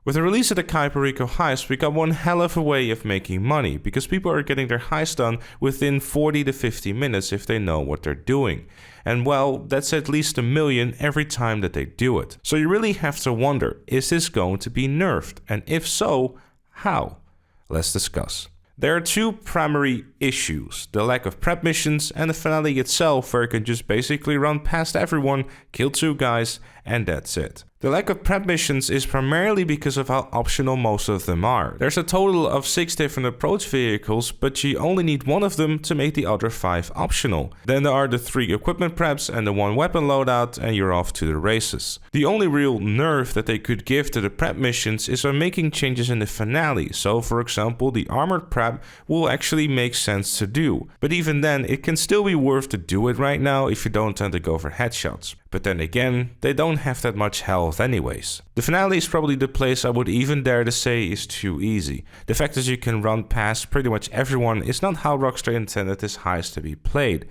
With the release of the Cayo Perico Heist, we got one hell of a way of making money, because people are getting their heist done within 40 to 50 minutes if they know what they're doing. And well, that's at least $1 million every time that they do it. So you really have to wonder, is this going to be nerfed? And if so, how? Let's discuss. There are two primary issues, the lack of prep missions and the finale itself, where you can just basically run past everyone, kill 2 guys, and that's it. The lack of prep missions is primarily because of how optional most of them are. There's a total of 6 different approach vehicles, but you only need one of them to make the other 5 optional. Then there are the 3 equipment preps and the 1 weapon loadout, and you're off to the races. The only real nerf that they could give to the prep missions is by making changes in the finale. So for example, the armored prep will actually make sense to do. But even then, it can still be worth to do it right now if you don't tend to go for headshots. But then again, they don't have that much health anyways. The finale is probably the place I would even dare to say is too easy. The fact that you can run past pretty much everyone is not how Rockstar intended this heist to be played.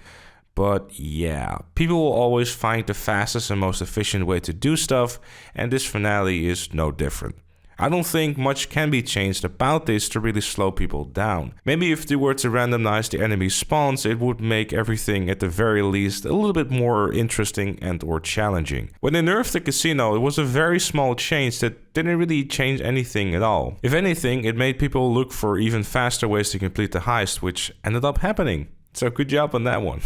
But yeah, people will always find the fastest and most efficient way to do stuff, and this finale is no different. I don't think much can be changed about this to really slow people down. Maybe if they were to randomize the enemy spawns, it would make everything at the very least a little bit more interesting and or challenging. When they nerfed the casino, it was a very small change that didn't really change anything at all. If anything, it made people look for even faster ways to complete the heist, which ended up happening. So good job on that one.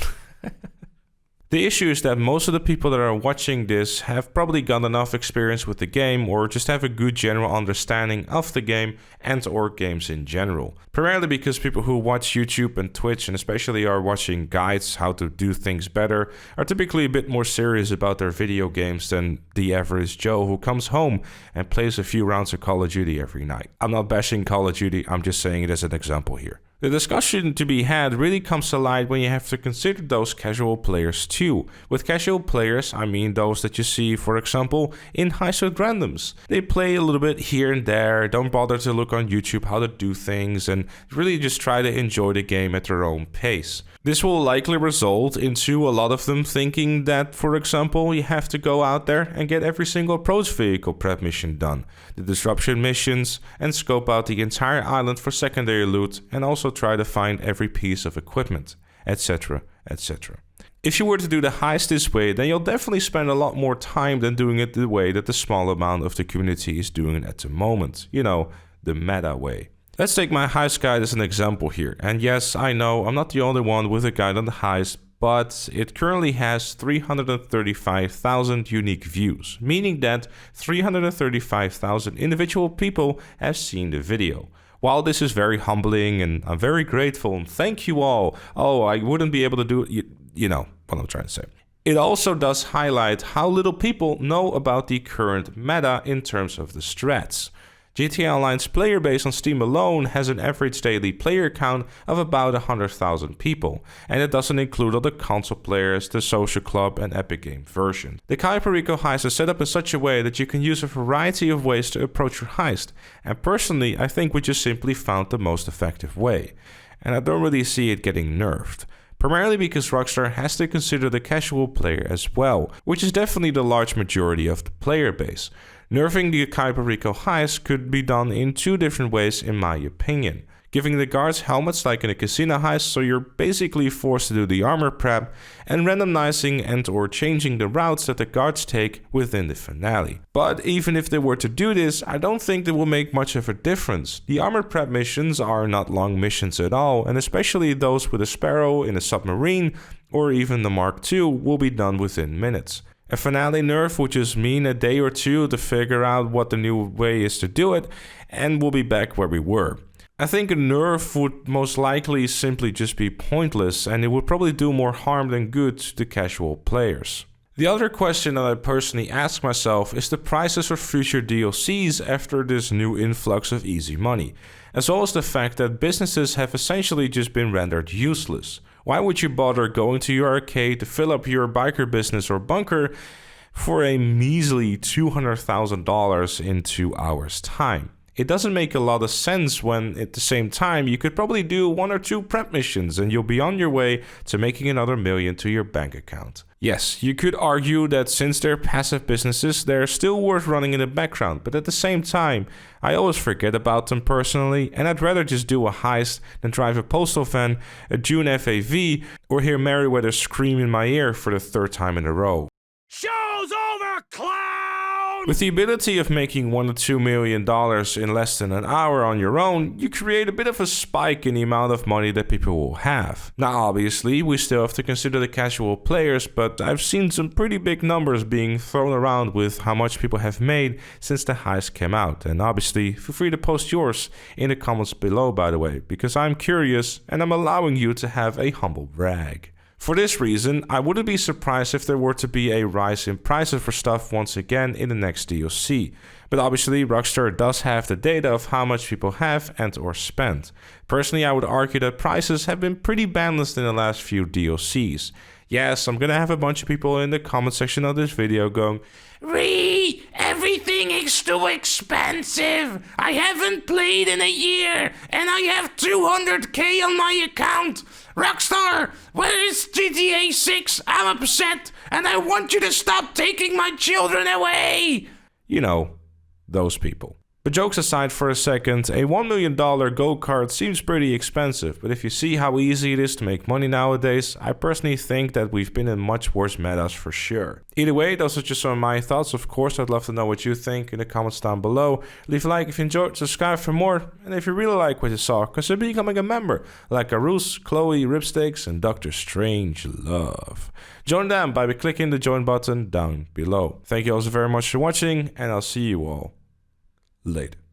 The issue is that most of the people that are watching this have probably got enough experience with the game or just have a good general understanding of the game and or games in general. Primarily because people who watch YouTube and Twitch and especially are watching guides how to do things better are typically a bit more serious about their video games than the average Joe who comes home and plays a few rounds of Call of Duty every night. I'm not bashing Call of Duty, I'm just saying it as an example here. The discussion to be had really comes to light when you have to consider those casual players too. With casual players, I mean those that you see, for example, in Heist with Randoms. They play a little bit here and there, don't bother to look on YouTube how to do things, and really just try to enjoy the game at their own pace. This will likely result into a lot of them thinking that, for example, you have to go out there and get every single approach vehicle prep mission done, the disruption missions, and scope out the entire island for secondary loot, and also try to find every piece of equipment, etc, etc. If you were to do the heist this way, then you'll definitely spend a lot more time than doing it the way that the small amount of the community is doing it at the moment. You know, the meta way. Let's take my heist guide as an example here. And yes, I know I'm not the only one with a guide on the heist, but it currently has 335,000 unique views, meaning that 335,000 individual people have seen the video. While this is very humbling and I'm very grateful and thank you all, I wouldn't be able to do it, you know what I'm trying to say. It also does highlight how little people know about the current meta in terms of the strats. GTA Online's player base on Steam alone has an average daily player count of about 100,000 people, and it doesn't include all the console players, the social club and Epic Game version. The Cayo Perico Heist is set up in such a way that you can use a variety of ways to approach your heist, and personally I think we just simply found the most effective way, and I don't really see it getting nerfed. Primarily because Rockstar has to consider the casual player as well, which is definitely the large majority of the player base. Nerfing the Cayo Perico Heist could be done in 2 different ways in my opinion. Giving the guards helmets like in a casino heist, so you're basically forced to do the armor prep, and randomizing and or changing the routes that the guards take within the finale. But even if they were to do this, I don't think it will make much of a difference. The armor prep missions are not long missions at all, and especially those with a Sparrow in a submarine or even the Mark II will be done within minutes. A finale nerf would just mean a day or 2 to figure out what the new way is to do it, and we'll be back where we were. I think a nerf would most likely simply just be pointless, and it would probably do more harm than good to the casual players. The other question that I personally ask myself is the prices for future DLCs after this new influx of easy money, as well as the fact that businesses have essentially just been rendered useless. Why would you bother going to your arcade to fill up your biker business or bunker for a measly $200,000 in 2 hours time? It doesn't make a lot of sense when at the same time you could probably do 1 or 2 prep missions and you'll be on your way to making another $1 million to your bank account. Yes, you could argue that since they're passive businesses, they're still worth running in the background, but at the same time, I always forget about them personally, and I'd rather just do a heist than drive a postal van, a June FAV, or hear Merryweather scream in my ear for the third time in a row. Show's over, clown! With the ability of making $1 to $2 million in less than an hour on your own, you create a bit of a spike in the amount of money that people will have. Now obviously, we still have to consider the casual players, but I've seen some pretty big numbers being thrown around with how much people have made since the heist came out. And obviously, feel free to post yours in the comments below, by the way, because I'm curious and I'm allowing you to have a humble brag. For this reason, I wouldn't be surprised if there were to be a rise in prices for stuff once again in the next DLC. But obviously, Rockstar does have the data of how much people have and or spent. Personally, I would argue that prices have been pretty balanced in the last few DLCs. Yes, I'm gonna have a bunch of people in the comment section of this video going, everything is too expensive. I haven't played in a year and I have 200k on my account. Rockstar, where is GTA 6? I'm upset and I want you to stop taking my children away. You know, those people. But jokes aside for a second, a $1 million go-kart seems pretty expensive, but if you see how easy it is to make money nowadays, I personally think that we've been in much worse metas for sure. Either way, those are just some of my thoughts. Of course, I'd love to know what you think in the comments down below. Leave a like if you enjoyed, subscribe for more, and if you really like what you saw, consider becoming a member, like Arus, Chloe, Ripstakes, and Dr. Strange Love. Join them by clicking the join button down below. Thank you also very much for watching, and I'll see you all later.